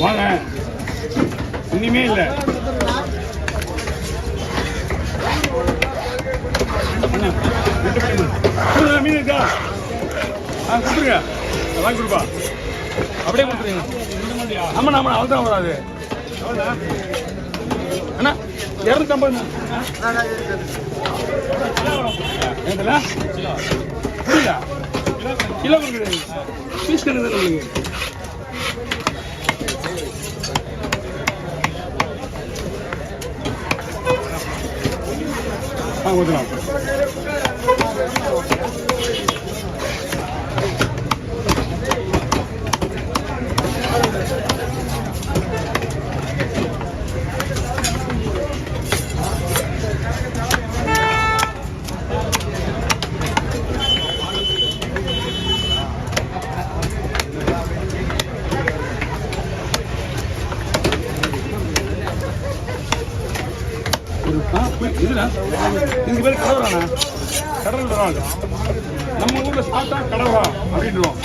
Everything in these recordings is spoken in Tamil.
வாங்க, இனிமே இல்லை. மீன் இருக்கா? கொடுத்துருங்க, வாங்கி கொடுப்பா. அப்படியே கொடுத்துருங்க. ஆமாண்ணா ஆமாண்ணா, அவ்வளோ தான் வராது. அண்ணா 250 புரியல, கிலோ கொடுக்குறது பீஸ் கணக்கு உங்களுக்கு. ஊற்றலாம். இதுல இதுக்கு பேர் கடவுளாண்ணா, கடவுள் வராது. நம்ம ஊர்ல சாப்பிட்டா கடவுளா அப்படின்றோம்.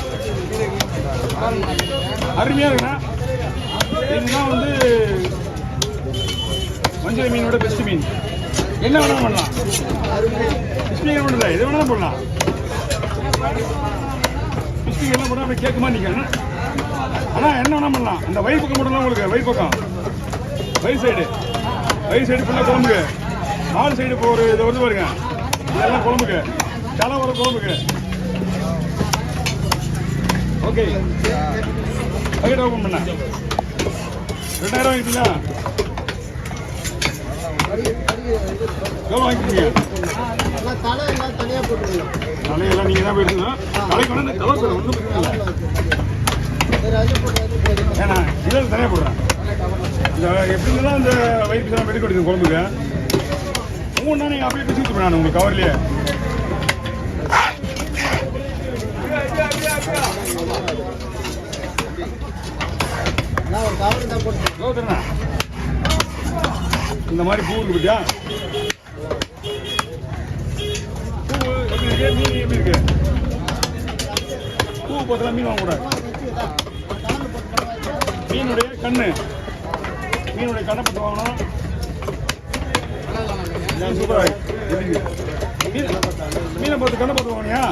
அருமையா இருக்குண்ணா. இதுதான் வந்து மஞ்சள் மீனோட பெஸ்ட் மீன். என்ன வேணாலும் பண்ணலாம். பிஸ்மிகர் மட்டும் இல்லை, எது வேணாலும் போடலாம். பிஸ்மிகர்லாம் போட்டால் அப்படி கேட்குமா நிற்கணும். ஆனால் என்ன வேணாலும் பண்ணலாம். அந்த வயிறு பக்கம் மட்டும்லாம் உங்களுக்கு வயிறு பக்கம், வயிறு சைடு ஃபுல்லாக குழம்புக்கு. நாலு சைடு இப்போ ஒரு இதை வந்து பாருங்க, இதெல்லாம் குழம்புக்கு, தலை வர குழம்புக்கு. ஓகே, பக்கெட் ஓப்பன் பண்ண 2000 வாங்கிட்டீங்களா? எவ்வளோ வாங்கிட்டீங்க? தலையெல்லாம் நீங்கள் தான் போயிருக்கணும். தலைக்கு வந்து கவர் போடுறேன், ஒன்றும் பிரச்சனை இல்லை. ஏன்னா இதில் தனியாக போடுறேன். இந்த எப்படி இருந்தாலும் இந்த வயிற்று தான் வெடி கொடுக்குது குழம்புக்கு. 3 நாள் நீங்கள் அப்படியே பிடிச்சி விட்டுருப்பேன் நான் உங்களுக்கு கவர்லேயே. இந்த மாதிரி பூ இருக்கு பத்தியா? பூ எப்படி இருக்கு? மீன் எப்படி இருக்கு? பூ பார்த்தலாம் மீன் வாங்கக்கூடாது. மீனுடைய கண்ணு, மீனுடைய கண்ணை பற்றி வாங்கணும். சூப்பராக மீனை பார்த்து கண்ணை பார்த்து வாங்கினியா?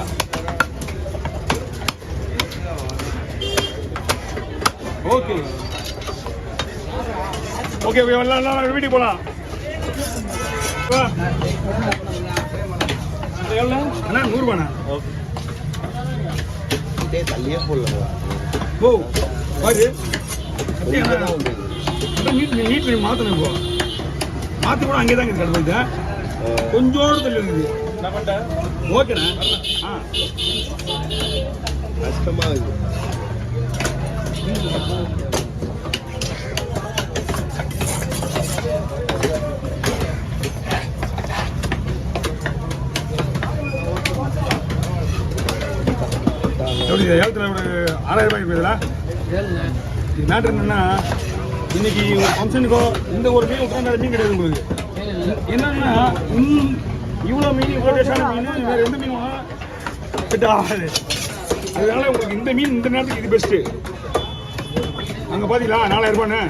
ஓகே ஓகே, வீட்டுக்கு போகலாம். எவ்வளோ அண்ணா? 100 ரூபாண்ணா. தள்ளியே போடலாம். ஓ பாரு, நீட் மாற்றணும். இப்போ மாற்றி கூட அங்கே தாங்க கிடப்பது, கொஞ்சோடு தள்ளி இருக்குது. ஓகேண்ணா. கஷ்டமாக இருக்குது. எப்படி ஏலத்தில் ஒரு 6000 ரூபாய்க்கு போயிடுதா? இது மேட்ரு என்னன்னா, இன்னைக்கு ஒரு ஃபங்க்ஷனுக்கோ இந்த ஒரு மீன் உட்காந்து மீன் கிடையாது உங்களுக்கு. என்னன்னா இவ்வளோ மீன், இவ்வளோ டேஸ்டான மீன் வேறு எந்த மீன் செட் ஆகாது. அதனால உங்களுக்கு இந்த மீன் இந்த நேரத்துக்கு இது பெஸ்ட்டு. அங்கே பார்த்தீங்களா 4000 ரூபான்னு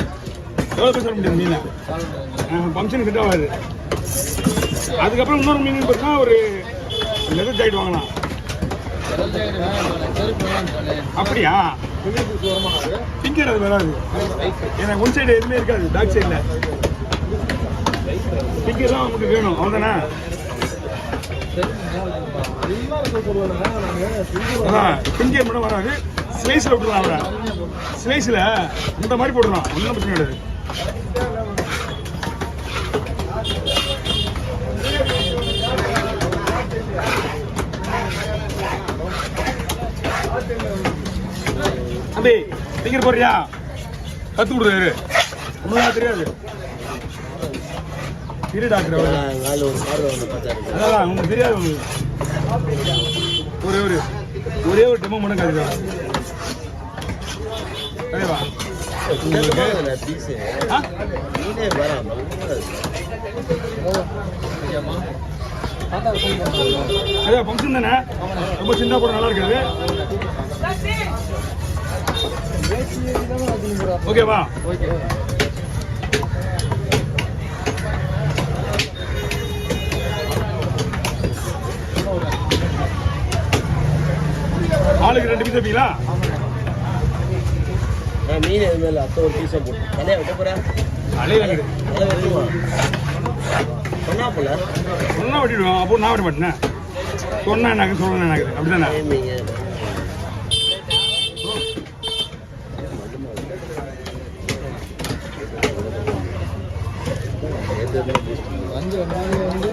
எவ்வளோ பேச முடியாது மீன். ஃபங்க்ஷனுக்கு செட் ஆகாது. அதுக்கப்புறம் இன்னொரு மீன் பார்த்தீங்கன்னா ஒரு லெதர் ஜாக்கெட் வாங்கலாம். அப்படியா? பிங்கர் அது வராது. ஏன்னா ஒன் சைடு எதுவுமே இருக்காது, பேக் சைடில் பிங்கர் தான் உங்களுக்கு வேணும். அவ்வளோதானே? பிங்கர் மட்டும் வராது. ஸ்லைஸில் விட்டுலாம். அவரை ஸ்லைஸில் இந்த மாதிரி போடலாம், ஒன்றும் பிரச்சனை கிடையாது. அபி டிக்கெட் போடுறியா? கற்று கொடுக்குறாரு. உங்களுக்கு தெரியாது. இரு டாக்டர் அதான் உங்களுக்கு தெரியாது. உங்களுக்கு ஒரே ஒரு டெமோ மட்டும் கற்றுக்கலாம். சரிவா? அதான் ஃபங்க்ஷன் தானே, ரொம்ப சின்ன போட நல்லா இருக்காது. ஓகேவா? ஆளுக்கு 2 பீஸ் வைப்பீங்களா? மீன் எதுவுமே இல்லை. அப்போ ஒரு பீஸை போட்டு தலையை வைக்க போகிறேன். அலைய வாங்கிடு. சொன்னா போல சொன்னா வெட்டிடுவோம். அப்போ நான் வெட்ட மாட்டேனே. சொன்னா எனக்கு சொல்லணும் எனக்கு அப்படிதானே?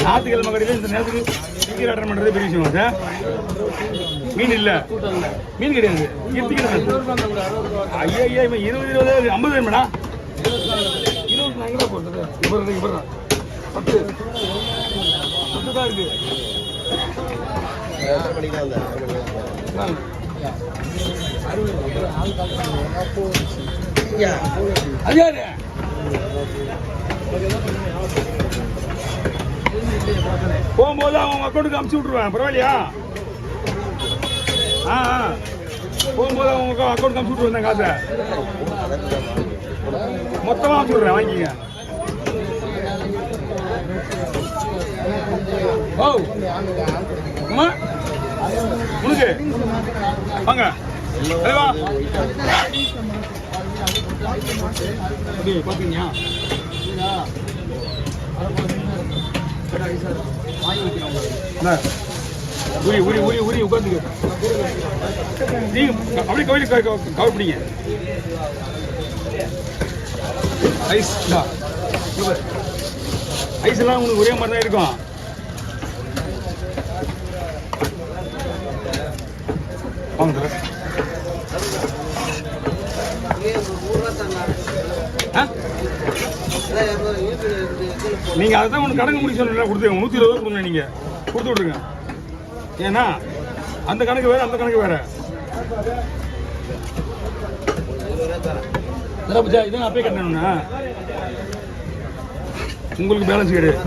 ஞாயிற்றுக்கிழமை கடையில் இந்த நேரத்துக்கு டிக்கெட் ஆர்டர் பண்ணுறது பெரிய விஷயம் சார். மீன் இல்லை, மீன் கிடையாது. ஐயா 20 50 வேணுமாடா? 20 நான் எங்கே போடுறது? இப்போ 10 தான் இருக்கு. ஐயாரு போகும்போது அவங்க அக்கௌண்ட்டுக்கு அமுச்சு விட்ருவேன். பரவாயில்லையா? போகும்போது அவங்க அக்கௌண்ட்டுக்கு அமுச்சு விட்ருவேன் காசை. மொத்தமாக அமுச்சு விட்றேன், வாங்கிங்க. ஓ அம்மா உனக்கு வாங்க வா. பார்த்தீங்க உரி உரி உரி உரி உட்காந்துக்க. நீங்க அப்படியே கோயிலுக்கு கவர் பிடிங்க. ஐஸ் ஐஸ் எல்லாம் உங்களுக்கு ஒரே மாதிரி தான் இருக்கும். நீங்க அதான் ஒன்று கணக்கு முடிச்சு சொன்னா கொடுத்துருங்க. 120 கொடுங்க. நீங்க கொடுத்து விட்டுருங்க. ஏன்னா அந்த கணக்கு வேற, அந்த கணக்கு வேற. இதை நான் அப்பயே கட்டணும்னா உங்களுக்கு பேலன்ஸ் கிடையாது.